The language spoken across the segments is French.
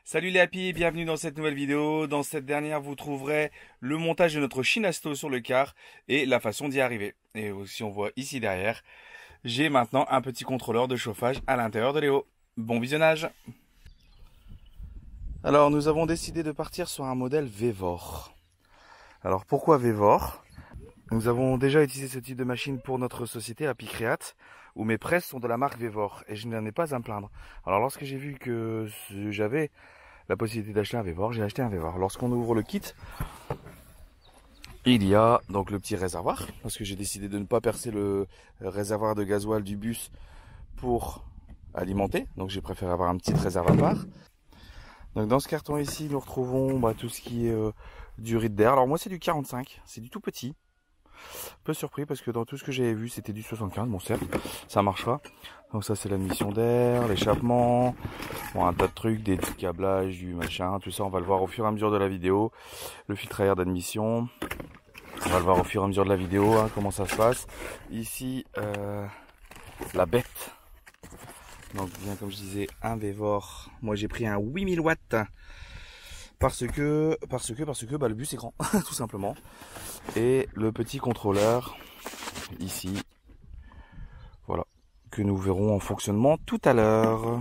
Salut les happy, bienvenue dans cette nouvelle vidéo. Dans cette dernière, vous trouverez le montage de notre Shinasto sur le car et la façon d'y arriver. Et aussi, on voit ici derrière, j'ai maintenant un petit contrôleur de chauffage à l'intérieur de Léo. Bon visionnage. Alors, nous avons décidé de partir sur un modèle Vevor. Alors, pourquoi Vevor? Nous avons déjà utilisé ce type de machine pour notre société Happy Create, où mes presses sont de la marque Vevor et je n'en ai pas à me plaindre. Alors lorsque j'ai vu que j'avais la possibilité d'acheter un Vevor, j'ai acheté un Vevor. Lorsqu'on ouvre le kit, il y a donc le petit réservoir, parce que j'ai décidé de ne pas percer le réservoir de gasoil du bus pour alimenter, donc j'ai préféré avoir un petit réservoir à part. Donc dans ce carton ici, nous retrouvons tout ce qui est du rythme d'air. Alors moi c'est du 45, c'est du tout petit. Peu surpris parce que dans tout ce que j'avais vu c'était du 75, bon certes ça marchera. Donc ça c'est l'admission d'air, l'échappement, bon, un tas de trucs, des petits câblages, du machin, tout ça on va le voir au fur et à mesure de la vidéo. Le filtre à air d'admission, on va le voir au fur et à mesure de la vidéo, comment ça se passe. Ici la bête, donc bien comme je disais un Vevor, moi j'ai pris un 8000 watts. Parce que le bus est grand, tout simplement. Et le petit contrôleur, ici, voilà, que nous verrons en fonctionnement tout à l'heure.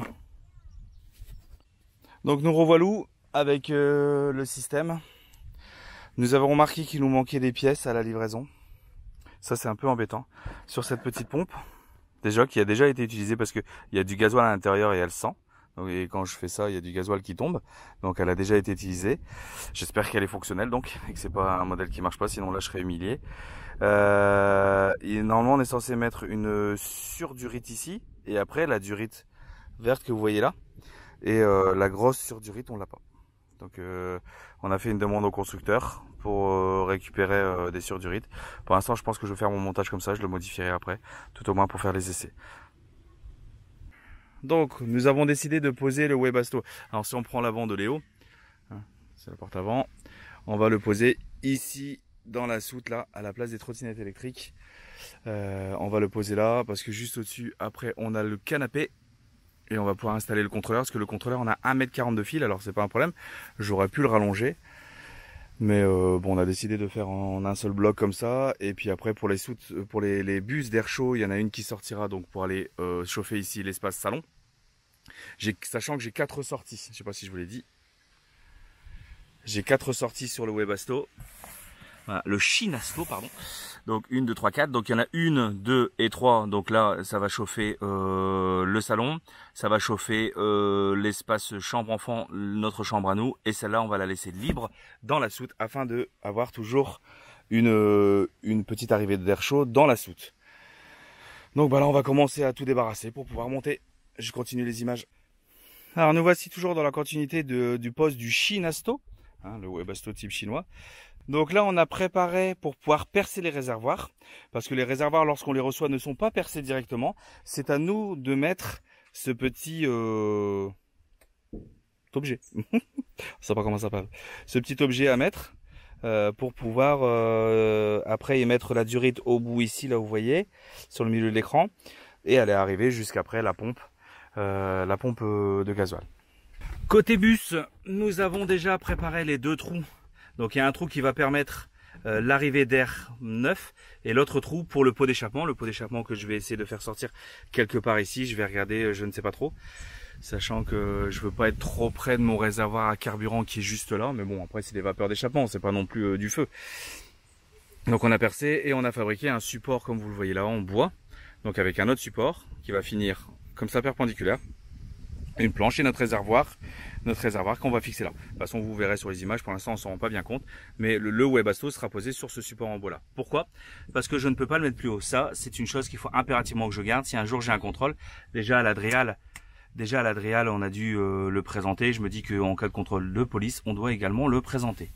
Donc nous revoilà avec le système. Nous avons remarqué qu'il nous manquait des pièces à la livraison. Ça c'est un peu embêtant. Sur cette petite pompe, déjà qui a déjà été utilisée parce qu'il y a du gasoil à l'intérieur et elle sent. Et quand je fais ça, il y a du gasoil qui tombe. Donc elle a déjà été utilisée. J'espère qu'elle est fonctionnelle donc, et que c'est pas un modèle qui marche pas, sinon là je serais humilié. Et normalement on est censé mettre une surdurite ici, et après la durite verte que vous voyez là. Et la grosse surdurite on l'a pas. Donc on a fait une demande au constructeur pour récupérer des surdurites. Pour l'instant je pense que je vais faire mon montage comme ça, je le modifierai après, tout au moins pour faire les essais. Donc, nous avons décidé de poser le Webasto. Alors, si on prend l'avant de Léo, c'est la porte avant, on va le poser ici, dans la soute, là, à la place des trottinettes électriques. On va le poser là, parce que juste au-dessus, après, on a le canapé. Et on va pouvoir installer le contrôleur, parce que le contrôleur, on a 1,40 m de fil, alors c'est pas un problème. J'aurais pu le rallonger. Mais bon, on a décidé de faire en un seul bloc comme ça. Et puis après, pour les soutes, pour les bus d'air chaud, il y en a une qui sortira donc pour aller chauffer ici l'espace salon. Sachant que j'ai 4 sorties, je sais pas si je vous l'ai dit. J'ai 4 sorties sur le Webasto. Voilà, le Shinasto, pardon. Donc 1, 2, 3, 4. Donc il y en a 1, 2 et 3. Donc là, ça va chauffer le salon. Ça va chauffer l'espace chambre enfant, notre chambre à nous. Et celle-là, on va la laisser libre dans la soute afin de avoir toujours une petite arrivée d'air chaud dans la soute. Donc là, on va commencer à tout débarrasser pour pouvoir monter. Je continue les images. Alors nous voici toujours dans la continuité du poste du Shinasto, le Webasto type chinois. Donc là on a préparé pour pouvoir percer les réservoirs, parce que les réservoirs lorsqu'on les reçoit ne sont pas percés directement. C'est à nous de mettre ce petit objet, je sais pas comment ça s'appelle, ce petit objet à mettre pour pouvoir après y mettre la durite au bout ici, là vous voyez, sur le milieu de l'écran, et elle est arrivée jusqu'après la pompe de gasoil. Côté bus, nous avons déjà préparé les 2 trous. Donc il y a un trou qui va permettre l'arrivée d'air neuf et l'autre trou pour le pot d'échappement. Le pot d'échappement que je vais essayer de faire sortir quelque part ici. Je vais regarder, je ne sais pas trop. Sachant que je veux pas être trop près de mon réservoir à carburant qui est juste là. Mais bon, après c'est des vapeurs d'échappement, c'est pas non plus du feu. Donc on a percé et on a fabriqué un support comme vous le voyez là en bois. Donc avec un autre support qui va finir comme ça perpendiculaire, une planche et notre réservoir qu'on va fixer là. De toute façon vous verrez sur les images, pour l'instant on s'en rend pas bien compte, mais le Webasto sera posé sur ce support en bois là. Pourquoi? Parce que je ne peux pas le mettre plus haut. Ça c'est une chose qu'il faut impérativement que je garde si un jour j'ai un contrôle. Déjà à l'Adréal on a dû le présenter. Je me dis qu'en cas de contrôle de police on doit également le présenter.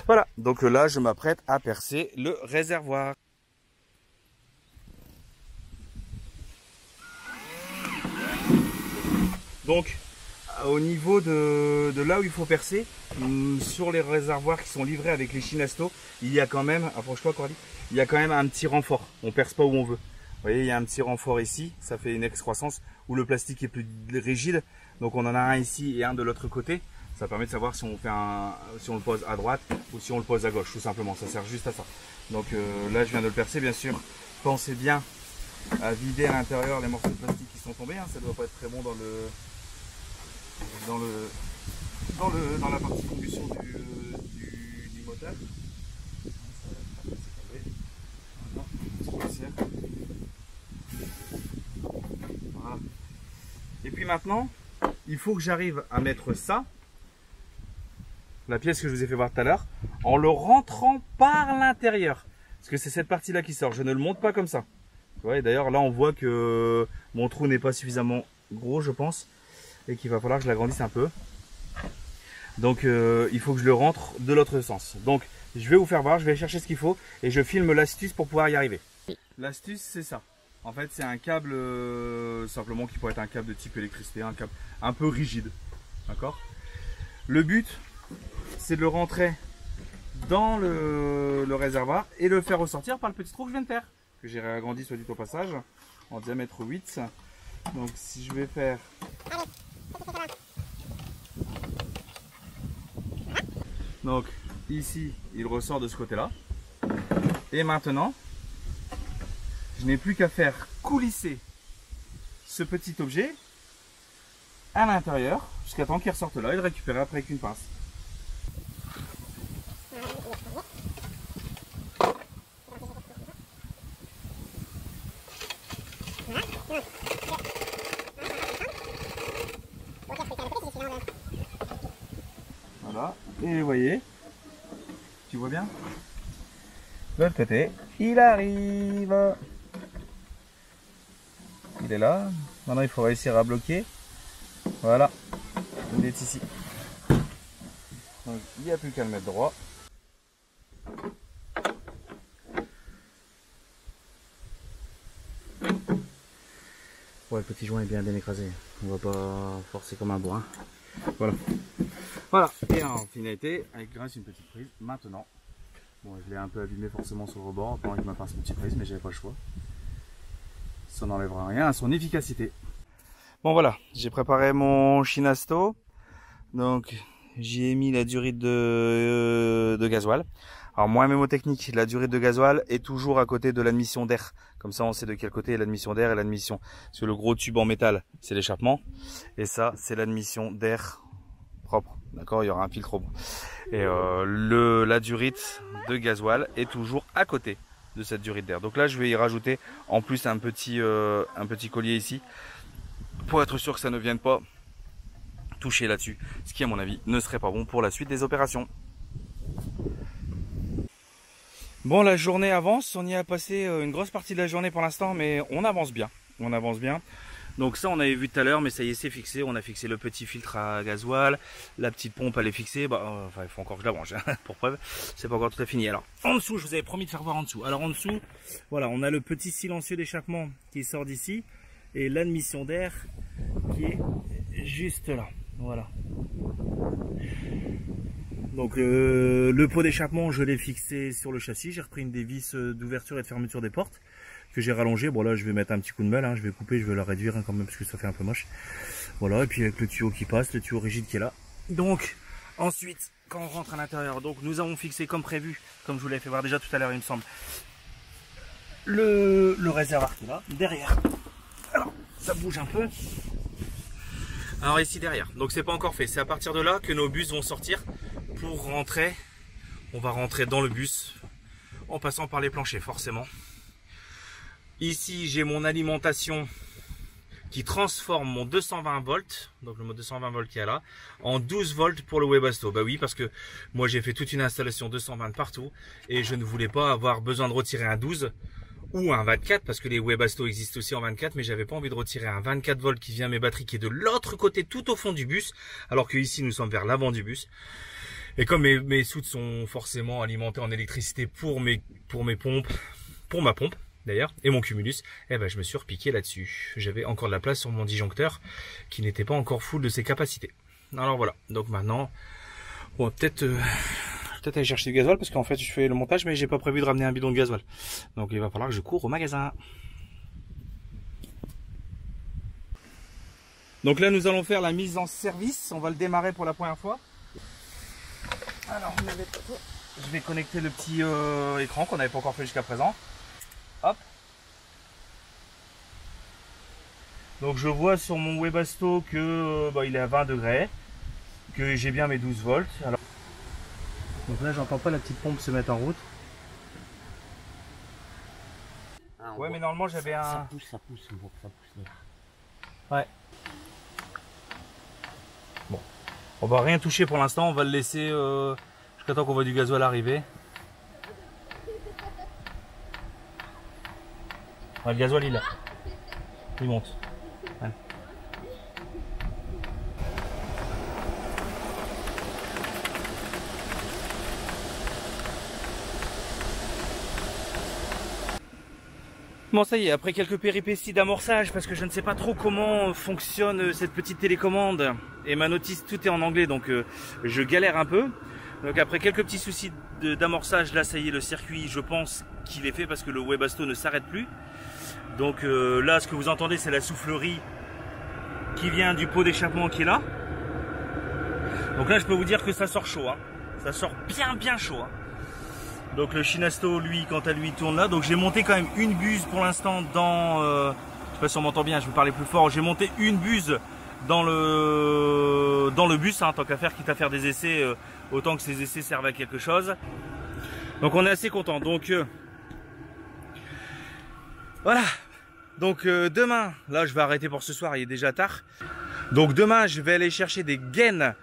Voilà, donc là je m'apprête à percer le réservoir. Donc, au niveau de là où il faut percer, sur les réservoirs qui sont livrés avec les Shinasto, il y a quand même, approche-toi Coralie, il y a quand même un petit renfort. On perce pas où on veut. Vous voyez, il y a un petit renfort ici, ça fait une excroissance où le plastique est plus rigide. Donc on en a un ici et un de l'autre côté. Ça permet de savoir si on fait si on le pose à droite ou si on le pose à gauche, tout simplement. Ça sert juste à ça. Donc là, je viens de le percer, bien sûr. Pensez bien à vider à l'intérieur les morceaux de plastique qui sont tombés. Hein. Ça ne doit pas être très bon dans la partie combustion du moteur. Voilà. Et puis maintenant, il faut que j'arrive à mettre ça, la pièce que je vous ai fait voir tout à l'heure, en le rentrant par l'intérieur. Parce que c'est cette partie-là qui sort. Je ne le monte pas comme ça. Ouais, d'ailleurs, là, on voit que mon trou n'est pas suffisamment gros, je pense. Et qu'il va falloir que je l'agrandisse un peu. Donc, il faut que je le rentre de l'autre sens. Donc, je vais vous faire voir, je vais chercher ce qu'il faut. Et je filme l'astuce pour pouvoir y arriver. L'astuce, c'est ça. En fait, c'est un câble simplement qui pourrait être un câble de type électricité. Un câble un peu rigide. D'accord ? Le but, c'est de le rentrer dans le réservoir et le faire ressortir par le petit trou que je viens de faire, que j'ai réagrandi soit dit au passage en diamètre 8. Donc si je vais faire donc ici, il ressort de ce côté là, et maintenant je n'ai plus qu'à faire coulisser ce petit objet à l'intérieur jusqu'à temps qu'il ressorte là et le récupérer après avec une pince. Voilà, et vous voyez, tu vois bien, de l'autre côté, il arrive. Il est là, maintenant il faut réussir à bloquer. Voilà, il est ici. Donc il n'y a plus qu'à le mettre droit. Ouais, le petit joint est bien écrasé. On va pas forcer comme un bois. Voilà. Voilà. Et en finalité, grâce à une petite prise, maintenant. Bon, je l'ai un peu abîmé forcément sur le rebord pendant que je me passe une petite prise, mais j'avais pas le choix. Ça n'enlèvera rien à son efficacité. Bon voilà, j'ai préparé mon Shinasto. Donc j'y ai mis la durite de gasoil. Alors moi, mémotechnique, la durite de gasoil est toujours à côté de l'admission d'air. Comme ça, on sait de quel côté est l'admission d'air et l'admission. Parce que le gros tube en métal, c'est l'échappement. Et ça, c'est l'admission d'air propre. D'accord, il y aura un filtre au bout. Et la durite de gasoil est toujours à côté de cette durite d'air. Donc là, je vais y rajouter en plus un petit collier ici. Pour être sûr que ça ne vienne pas toucher là-dessus. Ce qui, à mon avis, ne serait pas bon pour la suite des opérations. Bon, la journée avance, on y a passé une grosse partie de la journée pour l'instant, mais on avance bien. On avance bien. Donc ça, on avait vu tout à l'heure, mais ça y est, c'est fixé. On a fixé le petit filtre à gasoil, la petite pompe, elle est fixée. Bah, enfin, il faut encore que je la branche, hein, pour preuve. C'est pas encore tout à fini. Alors, en dessous, je vous avais promis de faire voir en dessous. Alors, en dessous, voilà, on a le petit silencieux d'échappement qui sort d'ici et l'admission d'air qui est juste là. Voilà. Donc le pot d'échappement, je l'ai fixé sur le châssis. J'ai repris une des vis d'ouverture et de fermeture des portes que j'ai rallongé. Bon là, je vais mettre un petit coup de mêle, hein. Je vais couper, je vais la réduire hein, quand même parce que ça fait un peu moche. Voilà, et puis avec le tuyau qui passe, le tuyau rigide qui est là. Donc ensuite, quand on rentre à l'intérieur, donc nous avons fixé comme prévu, comme je vous l'avais fait voir déjà tout à l'heure, il me semble, le réservoir qui est là, derrière. Alors, ça bouge un peu. Alors ici derrière, donc c'est pas encore fait, c'est à partir de là que nos bus vont sortir pour rentrer. On va rentrer dans le bus en passant par les planchers forcément. Ici j'ai mon alimentation qui transforme mon 220 volts, donc le mode 220 volts qui est là, en 12 volts pour le Webasto. Bah oui, parce que moi j'ai fait toute une installation 220 partout et je ne voulais pas avoir besoin de retirer un 12 ou un 24 parce que les Webasto existent aussi en 24, mais j'avais pas envie de retirer un 24 volts qui vient mes batteries qui est de l'autre côté tout au fond du bus, alors que ici nous sommes vers l'avant du bus. Et comme mes soutes sont forcément alimentées en électricité pour mes pompes, pour ma pompe d'ailleurs, et mon cumulus, eh ben je me suis repiqué là-dessus. J'avais encore de la place sur mon disjoncteur qui n'était pas encore full de ses capacités. Alors voilà, donc maintenant, on va peut-être aller chercher du gasoil parce qu'en fait je fais le montage mais j'ai pas prévu de ramener un bidon de gasoil. Donc il va falloir que je cours au magasin. Donc là, nous allons faire la mise en service. On va le démarrer pour la première fois. Alors, je vais connecter le petit écran qu'on n'avait pas encore fait jusqu'à présent. Hop. Donc je vois sur mon Webasto que il est à 20 degrés, que j'ai bien mes 12 volts. Alors... Donc là, j'entends pas la petite pompe se mettre en route. Ah, ouais, mais normalement j'avais un... Ça pousse, ça pousse l'air. Ouais. Bon, on va rien toucher pour l'instant, on va le laisser jusqu'à temps qu'on voit du gasoil arriver. Ouais, le gasoil il est là. Il monte. Ouais. Bon, ça y est, après quelques péripéties d'amorçage, parce que je ne sais pas trop comment fonctionne cette petite télécommande, et ma notice, tout est en anglais, donc je galère un peu. Donc après quelques petits soucis d'amorçage, là ça y est, le circuit, je pense qu'il est fait, parce que le Webasto ne s'arrête plus. Donc là, ce que vous entendez, c'est la soufflerie qui vient du pot d'échappement qui est là. Donc là, je peux vous dire que ça sort chaud, hein. Ça sort bien chaud, hein. Donc le Shinasto, lui, quant à lui, tourne là. Donc j'ai monté quand même une buse pour l'instant dans... je sais pas si on m'entend bien, je vais parler plus fort. J'ai monté une buse dans le bus, hein, tant qu'à faire, quitte à faire des essais, autant que ces essais servent à quelque chose. Donc on est assez content. Donc voilà. Donc demain, là je vais arrêter pour ce soir, il est déjà tard. Donc demain, je vais aller chercher des gaines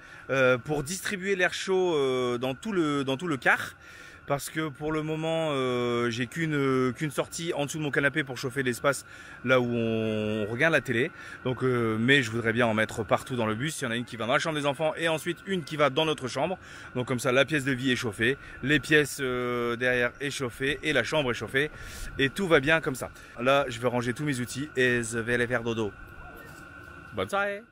pour distribuer l'air chaud dans tout le car. Parce que pour le moment, j'ai qu'une sortie en dessous de mon canapé pour chauffer l'espace là où on regarde la télé. Donc, mais je voudrais bien en mettre partout dans le bus. Il y en a une qui va dans la chambre des enfants et ensuite une qui va dans notre chambre. Donc comme ça, la pièce de vie est chauffée, les pièces derrière est chauffée et la chambre est chauffée. Et tout va bien comme ça. Là, je vais ranger tous mes outils et je vais aller faire dodo. Bonne soirée!